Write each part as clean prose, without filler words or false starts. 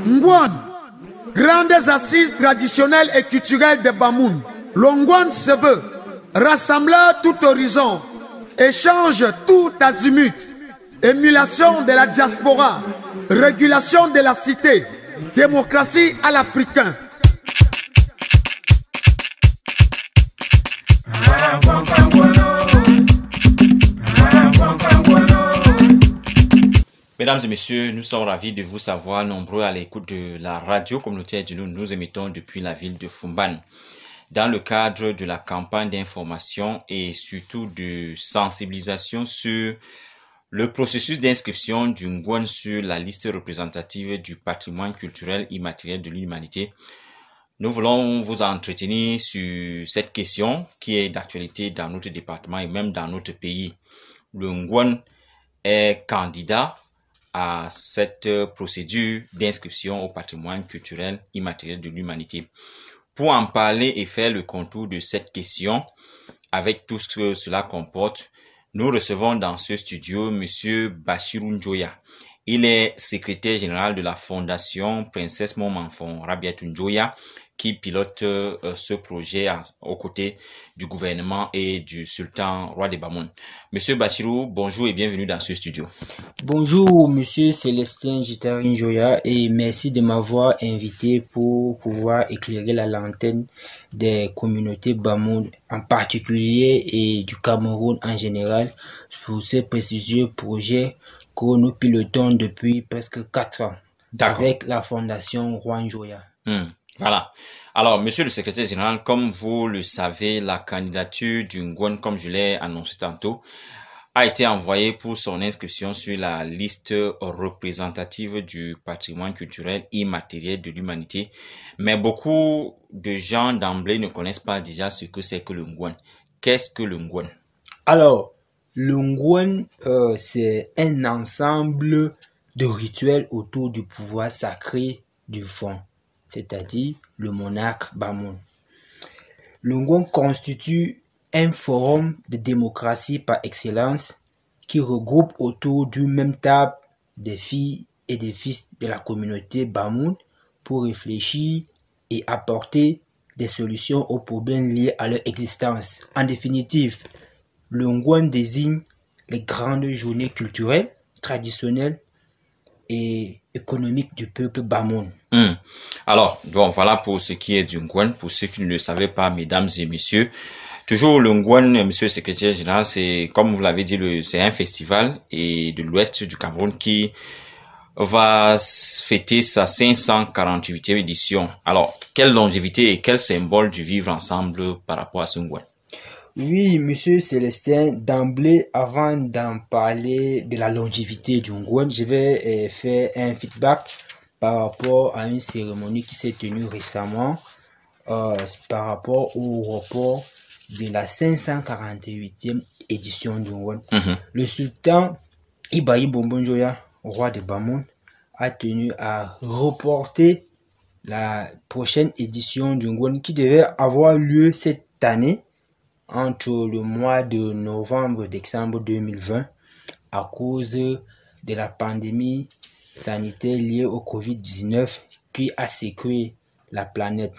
Ngwan, grandes assises traditionnelles et culturelles de Bamoun. L'Ongwan se veut rassembleur tout horizon, échange tout azimut, émulation de la diaspora, régulation de la cité, démocratie à l'africain. Mesdames et messieurs, nous sommes ravis de vous savoir nombreux à l'écoute de la radio communautaire du nous émettons depuis la ville de Foumban. Dans le cadre de la campagne d'information et surtout de sensibilisation sur le processus d'inscription du Ngwan sur la liste représentative du patrimoine culturel immatériel de l'humanité, nous voulons vous entretenir sur cette question qui est d'actualité dans notre département et même dans notre pays. Le Ngwan est candidat à cette procédure d'inscription au patrimoine culturel immatériel de l'humanité. Pour en parler et faire le contour de cette question, avec tout ce que cela comporte, nous recevons dans ce studio Monsieur Bachirou Njoya. Il est secrétaire général de la Fondation Princesse Momanfon Rabiatou Njoya, qui pilote ce projet aux côtés du gouvernement et du sultan roi des Bamoun. Monsieur Bachirou, bonjour et bienvenue dans ce studio. Bonjour, monsieur Célestin Jitari Njoya, et merci de m'avoir invité pour pouvoir éclairer la lanterne des communautés Bamoun en particulier et du Cameroun en général pour ce prestigieux projet que nous pilotons depuis presque 4 ans avec la Fondation Roi Njoya. Voilà. Alors, monsieur le secrétaire général, comme vous le savez, la candidature du Ngwan, comme je l'ai annoncé tantôt, a été envoyée pour son inscription sur la liste représentative du patrimoine culturel immatériel de l'humanité. Mais beaucoup de gens d'emblée ne connaissent pas déjà ce que c'est que le Ngwan. Qu'est-ce que le Ngwan? Alors, le Ngwan, c'est un ensemble de rituels autour du pouvoir sacré du fond, c'est-à-dire le monarque Bamoun. Le Ngwan constitue un forum de démocratie par excellence qui regroupe autour d'une même table des filles et des fils de la communauté Bamoun pour réfléchir et apporter des solutions aux problèmes liés à leur existence. En définitive, le Ngwan désigne les grandes journées culturelles, traditionnelles et économiques du peuple Bamoun. Alors, bon, voilà pour ce qui est du Ngwan. Pour ceux qui ne le savaient pas, mesdames et messieurs, toujours le Ngwan, monsieur le secrétaire général, c'est, comme vous l'avez dit, c'est un festival de l'ouest du Cameroun qui va fêter sa 548e édition. Alors, quelle longévité et quel symbole du vivre ensemble par rapport à ce Ngwan? Oui, monsieur Célestin, d'emblée, avant d'en parler de la longévité du Ngwan, je vais faire un feedback par rapport à une cérémonie qui s'est tenue récemment par rapport au report de la 548e édition du Ngwan. Le sultan Ibayi Bombon Njoya, roi de Bamoun, a tenu à reporter la prochaine édition du Ngwan qui devait avoir lieu cette année entre le mois de novembre-décembre 2020 à cause de la pandémie sanitaire liée au Covid-19 qui a secoué la planète.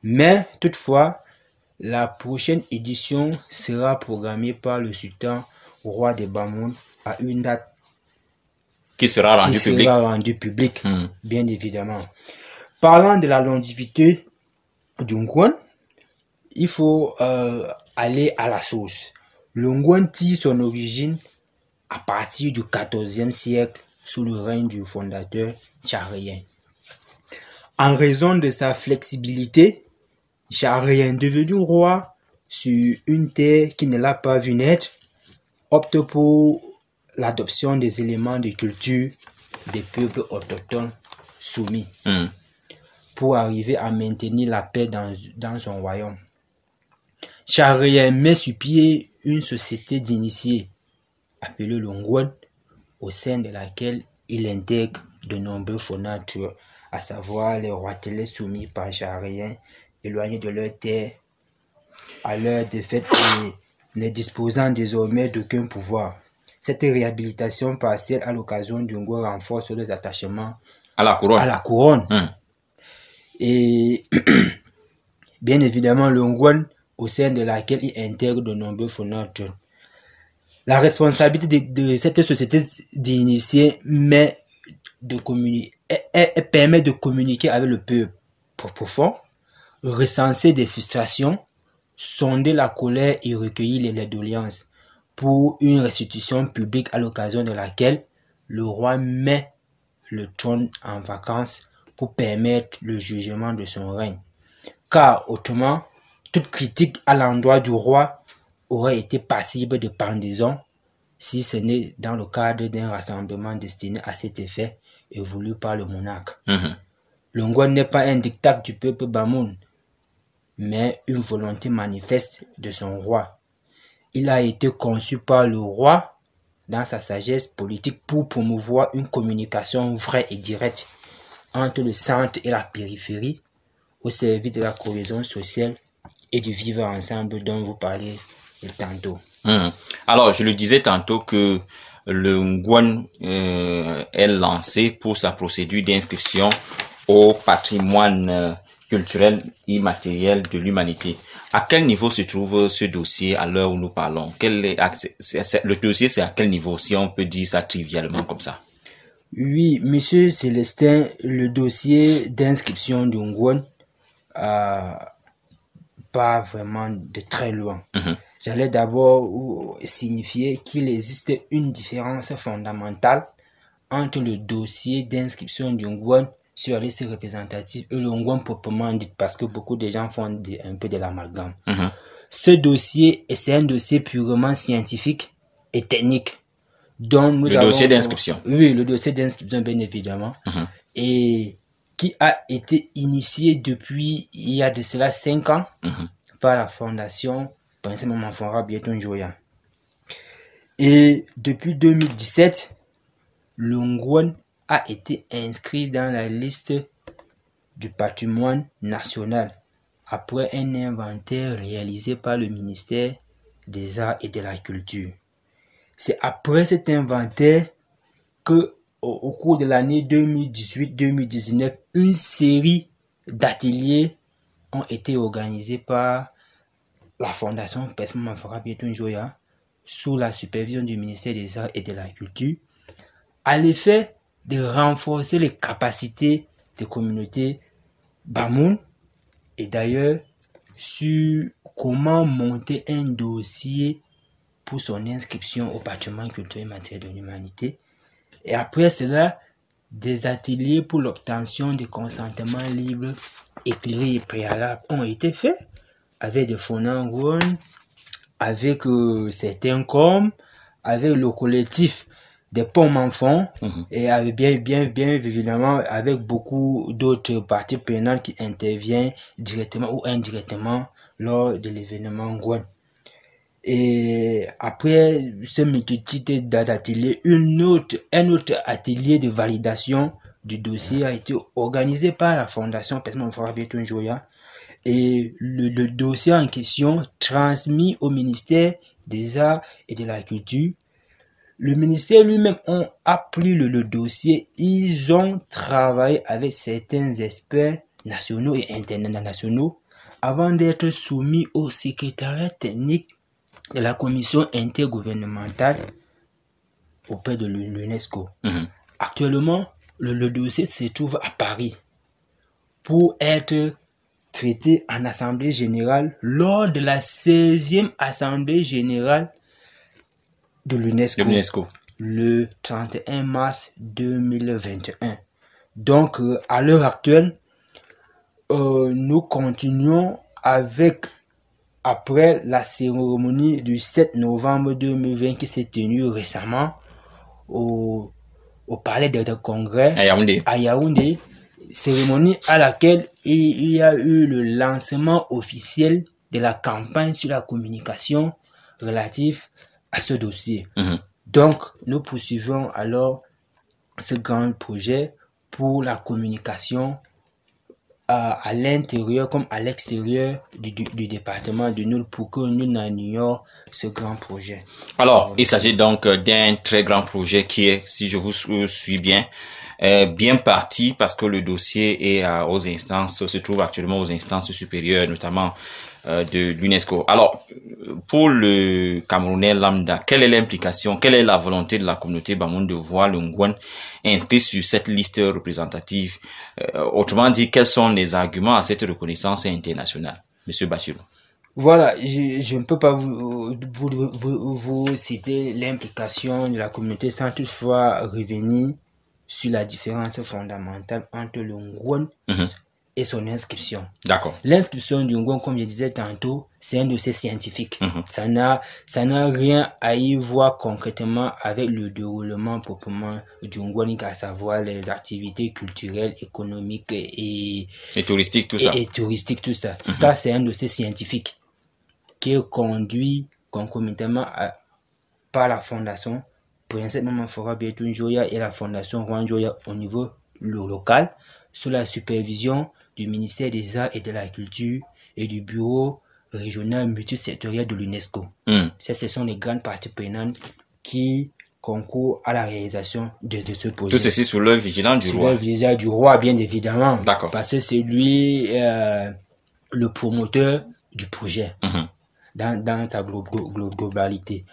Mais toutefois, la prochaine édition sera programmée par le sultan roi de Bamoun à une date qui sera rendue publique, bien évidemment. Parlant de la longévité du Ngwan, il faut aller à la source. Le Ngwan tire son origine à partir du XIVe siècle sous le règne du fondateur Tcharien. En raison de sa flexibilité, Tcharien, devenu roi sur une terre qui ne l'a pas vu naître, opte pour l'adoption des éléments de culture des peuples autochtones soumis pour arriver à maintenir la paix dans son royaume. Tcharien met sur pied une société d'initiés appelée le Ngwan, au sein de laquelle il intègre de nombreux fondateurs, à savoir les roitelets soumis par Tcharien, éloignés de leur terre, à leur défaite et ne disposant désormais d'aucun pouvoir. cette réhabilitation partielle à l'occasion du Ngouan renforce les attachements à la couronne. Et bien évidemment, le Ngouan, au sein de laquelle il intègre de nombreux fondateurs. La responsabilité de cette société d'initier, mais de communiquer, elle permet de communiquer avec le peuple profond, recenser des frustrations, sonder la colère et recueillir les doléances pour une restitution publique à l'occasion de laquelle le roi met le trône en vacances pour permettre le jugement de son règne. Car autrement, toute critique à l'endroit du roi aurait été passible de pendaison si ce n'est dans le cadre d'un rassemblement destiné à cet effet et voulu par le monarque. Le Ngouan n'est pas un diktat du peuple Bamoun, mais une volonté manifeste de son roi. Il a été conçu par le roi dans sa sagesse politique pour promouvoir une communication vraie et directe entre le centre et la périphérie au service de la cohésion sociale et du vivre ensemble dont vous parlez tantôt. Alors, je le disais tantôt que le Ngouan est lancé pour sa procédure d'inscription au patrimoine culturel immatériel de l'humanité. À quel niveau se trouve ce dossier à l'heure où nous parlons? Le dossier, c'est à quel niveau, si on peut dire ça trivialement comme ça? Oui, monsieur Célestin, le dossier d'inscription du Ngouan pas vraiment de très loin. J'allais d'abord signifier qu'il existe une différence fondamentale entre le dossier d'inscription du Ngouan sur la liste représentative et le Ngouan proprement dit, parce que beaucoup de gens font un peu de l'amalgame. Ce dossier, c'est un dossier purement scientifique et technique. Le dossier d'inscription. Oui, le dossier d'inscription, bien évidemment. Et qui a été initié depuis, il y a de cela 5 ans, par la fondation Prince Maman Fara Bieton Joya. Et depuis 2017, le Ngouan a été inscrit dans la liste du patrimoine national après un inventaire réalisé par le ministère des Arts et de la Culture. C'est après cet inventaire que, au cours de l'année 2018-2019, une série d'ateliers ont été organisés par la fondation Prince Maman Fara Bieton Joya sous la supervision du ministère des Arts et de la Culture à l'effet de renforcer les capacités des communautés Bamoun et d'ailleurs sur comment monter un dossier pour son inscription au patrimoine culturel immatériel de l'humanité. Et après cela, des ateliers pour l'obtention de consentements libres, éclairés et préalables ont été faits avec des phonants Ngouan, avec certains comme, avec le collectif des pommes enfants et avec bien évidemment avec beaucoup d'autres parties prenantes qui interviennent directement ou indirectement lors de l'événement Ngouan. Et après ce multitude d'ateliers, un autre atelier de validation du dossier a été organisé par la fondation Prince Maman Fara Bieton Joya et le dossier en question transmis au ministère des Arts et de la Culture. Le ministère lui-même a pris le dossier. Ils ont travaillé avec certains experts nationaux et internationaux avant d'être soumis au secrétariat technique de la commission intergouvernementale auprès de l'UNESCO. Actuellement, le dossier se trouve à Paris pour être traité en assemblée générale lors de la 16e assemblée générale de l'UNESCO le 31 mars 2021. Donc, à l'heure actuelle, nous continuons après la cérémonie du 7 novembre 2020 qui s'est tenue récemment au palais de congrès à Yaoundé, cérémonie à laquelle il y a eu le lancement officiel de la campagne sur la communication relative à ce dossier. Donc, nous poursuivons alors ce grand projet pour la communication à l'intérieur comme à l'extérieur du département de Nul pour que nous n'annions ce grand projet. Alors, il s'agit donc d'un très grand projet qui est, si je vous suis bien, bien parti parce que le dossier est aux instances, se trouve actuellement aux instances supérieures, notamment de l'UNESCO. Alors, pour le Camerounais lambda, quelle est l'implication, quelle est la volonté de la communauté Bamoun de voir le Ngouan inscrit sur cette liste représentative? Autrement dit, quels sont les arguments à cette reconnaissance internationale, Monsieur Bachirou? Voilà, je ne peux pas vous citer l'implication de la communauté sans toutefois revenir sur la différence fondamentale entre le Ngouan et son inscription. D'accord. L'inscription du Ngouan, comme je disais tantôt, c'est un dossier scientifique. Ça n'a rien à y voir concrètement avec le déroulement proprement du Ngouan, à savoir les activités culturelles, économiques et touristiques, tout ça. Et touristiques, tout ça. Ça, c'est un dossier scientifique qui est conduit concomitamment par la fondation Prince Maman Fora Bietoun Joya et la fondation Rwan Joya au niveau local, sous la supervision du ministère des Arts et de la Culture et du bureau régional multisectoriel de l'UNESCO. Ce sont les grandes parties prenantes qui concourent à la réalisation de ce projet. Tout ceci sous l'œil vigilant du roi. Sous l'œil vigilant du roi, bien évidemment. D'accord. Parce que c'est lui le promoteur du projet dans sa globalité.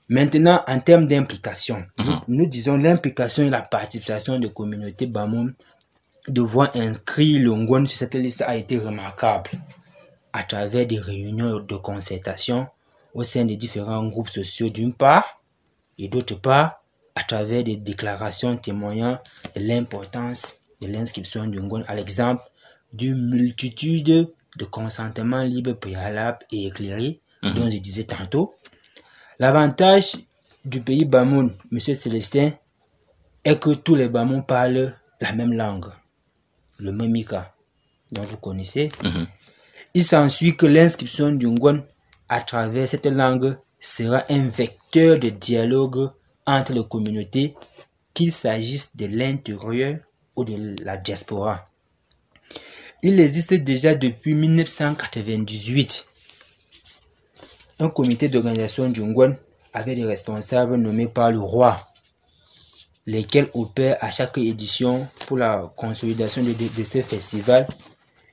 Maintenant, en termes d'implication, nous disons l'implication et la participation des communautés Bamoun de voir inscrit le Ngouan sur cette liste a été remarquable à travers des réunions de concertation au sein des différents groupes sociaux d'une part, et d'autre part, à travers des déclarations témoignant de l'importance de l'inscription du Ngouan, à l'exemple d'une multitude de consentements libres, préalables et éclairés, dont je disais tantôt. L'avantage du pays Bamoun, Monsieur Célestin, est que tous les Bamoun parlent la même langue, le Memika, dont vous connaissez. Il s'ensuit que l'inscription du Ngouan à travers cette langue sera un vecteur de dialogue entre les communautés, qu'il s'agisse de l'intérieur ou de la diaspora. Il existe déjà depuis 1998 un comité d'organisation du Ngouan avec des responsables nommés par le roi, lesquels opèrent à chaque édition pour la consolidation de ce festival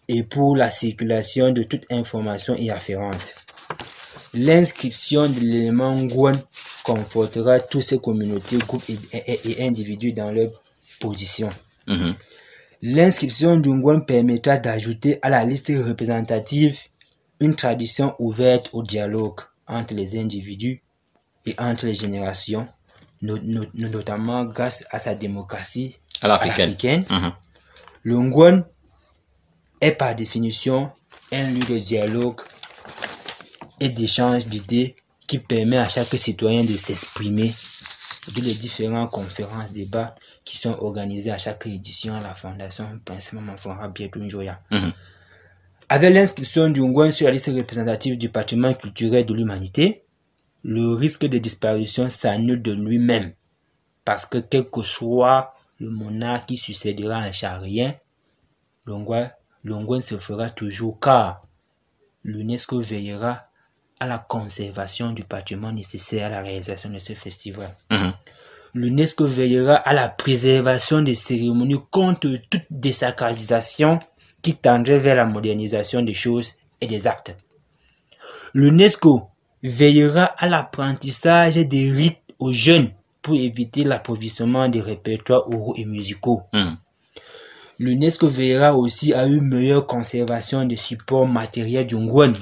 et pour la circulation de toute information y afférente. L'inscription de l'élément Ngouan confortera toutes ces communautés, groupes et individus dans leur position. L'inscription du Ngouan permettra d'ajouter à la liste représentative une tradition ouverte au dialogue entre les individus et entre les générations, notamment grâce à sa démocratie à l'africaine. Le Ngouan est par définition un lieu de dialogue et d'échange d'idées qui permet à chaque citoyen de s'exprimer de les différentes conférences, débats qui sont organisés à chaque édition à la Fondation Prince Maman Fora Bietoun Joya. Avec l'inscription du Ngouan sur la liste représentative du patrimoine culturel de l'humanité, le risque de disparition s'annule de lui-même, parce que quel que soit le monarque qui succédera à un charien, le Ngouan se fera toujours, car l'UNESCO veillera à la conservation du patrimoine nécessaire à la réalisation de ce festival. L'UNESCO veillera à la préservation des cérémonies contre toute désacralisation qui tendrait vers la modernisation des choses et des actes. L'UNESCO veillera à l'apprentissage des rites aux jeunes pour éviter l'appauvrissement des répertoires oraux et musicaux. L'UNESCO veillera aussi à une meilleure conservation des supports matériels du Ngouan,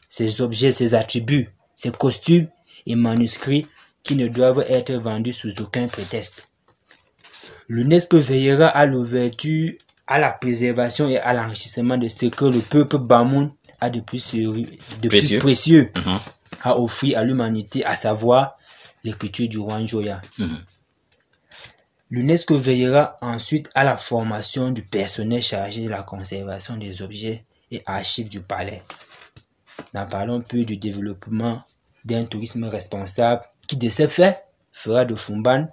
ses objets, ses attributs, ses costumes et manuscrits qui ne doivent être vendus sous aucun prétexte. L'UNESCO veillera à l'ouverture, à la préservation et à l'enrichissement de ce que le peuple Bamoun a de plus précieux à offrir à l'humanité, à savoir l'écriture du Rwan Joya. L'UNESCO veillera ensuite à la formation du personnel chargé de la conservation des objets et archives du palais. N'en parlons plus du développement d'un tourisme responsable qui, de ce fait, fera de Fumban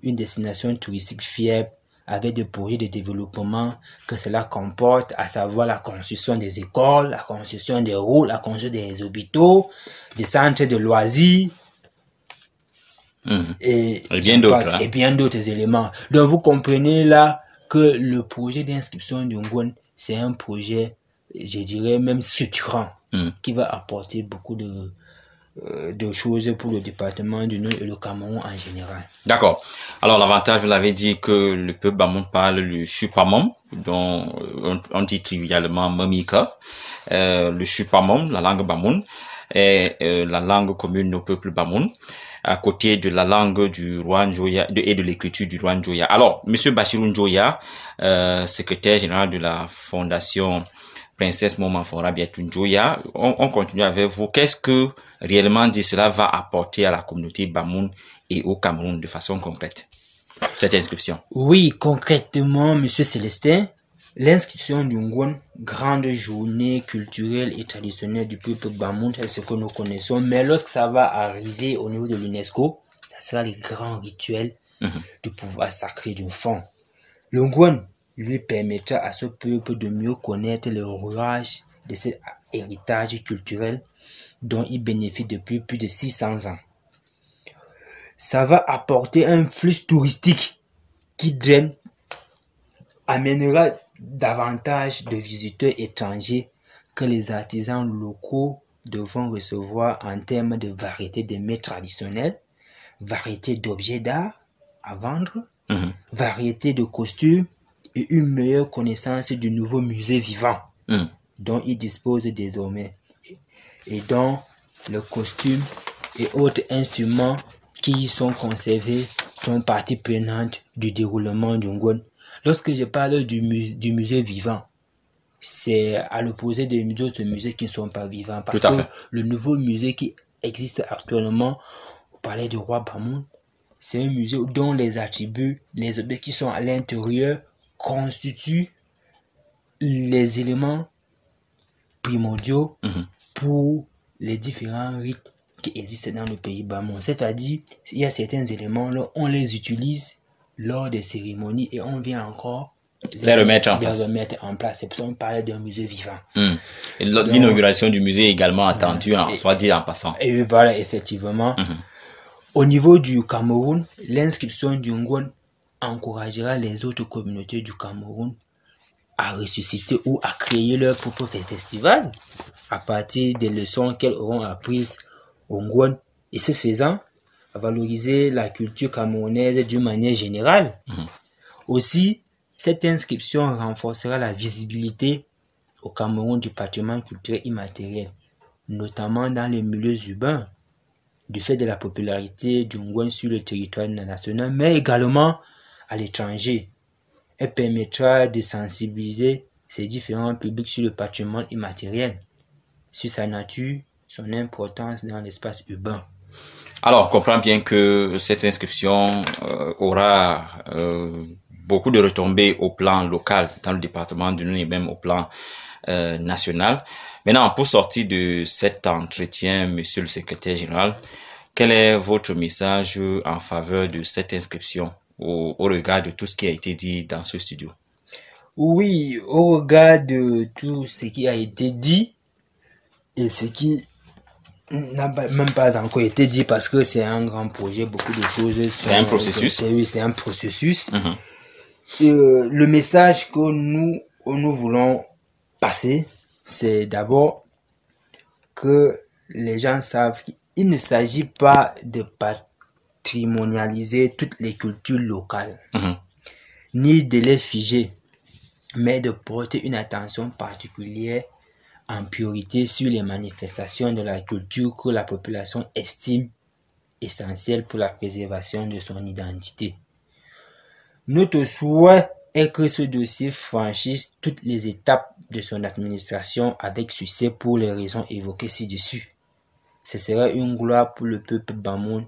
une destination touristique fiable avec des projets de développement que cela comporte, à savoir la construction des écoles, la construction des routes, la construction des hôpitaux, des centres de loisirs, et bien d'autres éléments. Donc vous comprenez là que le projet d'inscription du Ngouan, c'est un projet, je dirais même structurant, qui va apporter beaucoup de choses pour le département du Nord et le Cameroun en général. D'accord. Alors l'avantage, vous l'avez dit, que le peuple Bamoun parle le Chupamom, dont on dit trivialement Mamika. Le Chupamom, la langue Bamoun, est la langue commune au peuple Bamoun, à côté de la langue du roi Njoya et de l'écriture du roi Njoya. Alors, Monsieur Bachirou Njoya, secrétaire général de la Fondation Princesse Momanfora Biatou Njoya, on continue avec vous. Qu'est-ce que réellement dit cela va apporter à la communauté Bamoun et au Cameroun de façon concrète, cette inscription? Oui, concrètement, Monsieur Célestin, l'inscription du Ngouan, grande journée culturelle et traditionnelle du peuple Bamoun, c'est ce que nous connaissons. Mais lorsque ça va arriver au niveau de l'UNESCO, ça sera les grands rituels du pouvoir sacré du fond. Le Ngouan lui permettra à ce peuple de mieux connaître le rouage de cet héritage culturel dont il bénéficie depuis plus de 600 ans. Ça va apporter un flux touristique qui amènera davantage de visiteurs étrangers que les artisans locaux devront recevoir en termes de variété de mets traditionnels, variété d'objets d'art à vendre, variété de costumes et une meilleure connaissance du nouveau musée vivant dont ils disposent désormais et dont le costume et autres instruments qui y sont conservés sont partie prenante du déroulement du Ngouan. Lorsque je parle du musée vivant, c'est à l'opposé des autres musées qui ne sont pas vivants. Parce que le nouveau musée qui existe actuellement au palais du roi Bamoun, c'est un musée dont les attributs, les objets qui sont à l'intérieur constituent les éléments primordiaux pour les différents rites qui existent dans le pays Bamoun. C'est-à-dire, il y a certains éléments, là, on les utilise lors des cérémonies et on vient encore les remettre en place. C'est pour ça qu'on parlait d'un musée vivant. Et l'inauguration du musée est également attendue, soit dit en passant. Et voilà, effectivement. Au niveau du Cameroun, l'inscription du Ngouan encouragera les autres communautés du Cameroun à ressusciter ou à créer leur propre festival à partir des leçons qu'elles auront apprises au Ngouan, et ce faisant, à valoriser la culture camerounaise d'une manière générale. Aussi, cette inscription renforcera la visibilité au Cameroun du patrimoine culturel immatériel, notamment dans les milieux urbains, du fait de la popularité du Ngouan sur le territoire national, mais également à l'étranger. Elle permettra de sensibiliser ces différents publics sur le patrimoine immatériel, sur sa nature, son importance dans l'espace urbain. Alors, on comprend bien que cette inscription aura beaucoup de retombées au plan local, dans le département du Nord et même au plan national. Maintenant, pour sortir de cet entretien, Monsieur le Secrétaire Général, quel est votre message en faveur de cette inscription au regard de tout ce qui a été dit dans ce studio? Oui, au regard de tout ce qui a été dit et ce qui n'a même pas encore été dit, parce que c'est un grand projet, beaucoup de choses. C'est un processus. Oui, c'est un processus. Le message que nous voulons passer, c'est d'abord que les gens savent qu'il ne s'agit pas de patrimonialiser toutes les cultures locales, ni de les figer, mais de porter une attention particulière en priorité sur les manifestations de la culture que la population estime essentielles pour la préservation de son identité. Notre souhait est que ce dossier franchisse toutes les étapes de son administration avec succès pour les raisons évoquées ci-dessus. Ce sera une gloire pour le peuple Bamoun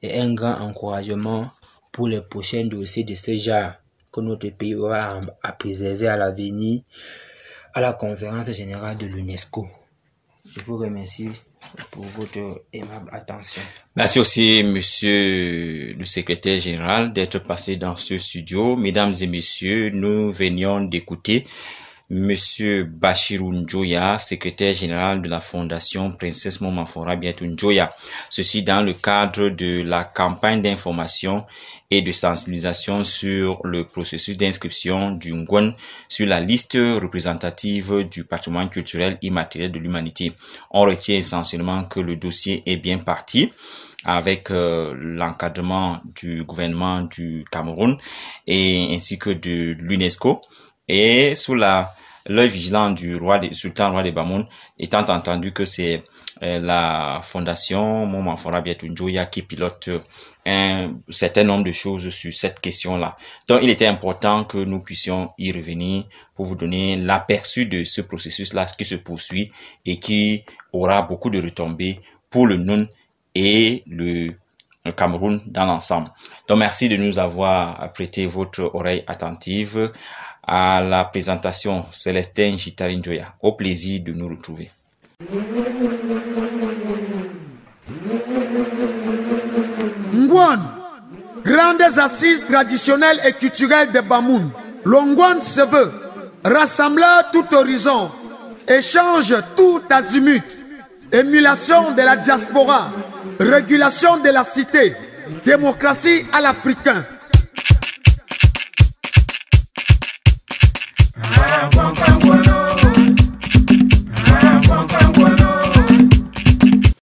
et un grand encouragement pour les prochains dossiers de ce genre que notre pays aura à préserver à l'avenir à la conférence générale de l'UNESCO. Je vous remercie pour votre aimable attention. Merci aussi, monsieur le secrétaire général, d'être passé dans ce studio. Mesdames et messieurs, nous venions d'écouter monsieur Bachirou Njoya, secrétaire général de la Fondation Princesse Momafon Rabiatou Njoya. Ceci dans le cadre de la campagne d'information et de sensibilisation sur le processus d'inscription du Ngwen sur la liste représentative du patrimoine culturel immatériel de l'humanité. On retient essentiellement que le dossier est bien parti avec l'encadrement du gouvernement du Cameroun et ainsi que de l'UNESCO et sous l'œil vigilant du sultan roi de Bamoun, étant entendu que c'est la fondation Momafon Rabiatou Njoya qui pilote un certain nombre de choses sur cette question-là. Donc, il était important que nous puissions y revenir pour vous donner l'aperçu de ce processus-là qui se poursuit et qui aura beaucoup de retombées pour le NUN et le Cameroun dans l'ensemble. Donc, merci de nous avoir prêté votre oreille attentive à la présentation Célestin Jitari Njoya. Au plaisir de nous retrouver. Ngwan, grandes assises traditionnelles et culturelles de Bamoun. Le Ngwan se veut rassembleur tout horizon, échange tout azimut, émulation de la diaspora, régulation de la cité, démocratie à l'africain.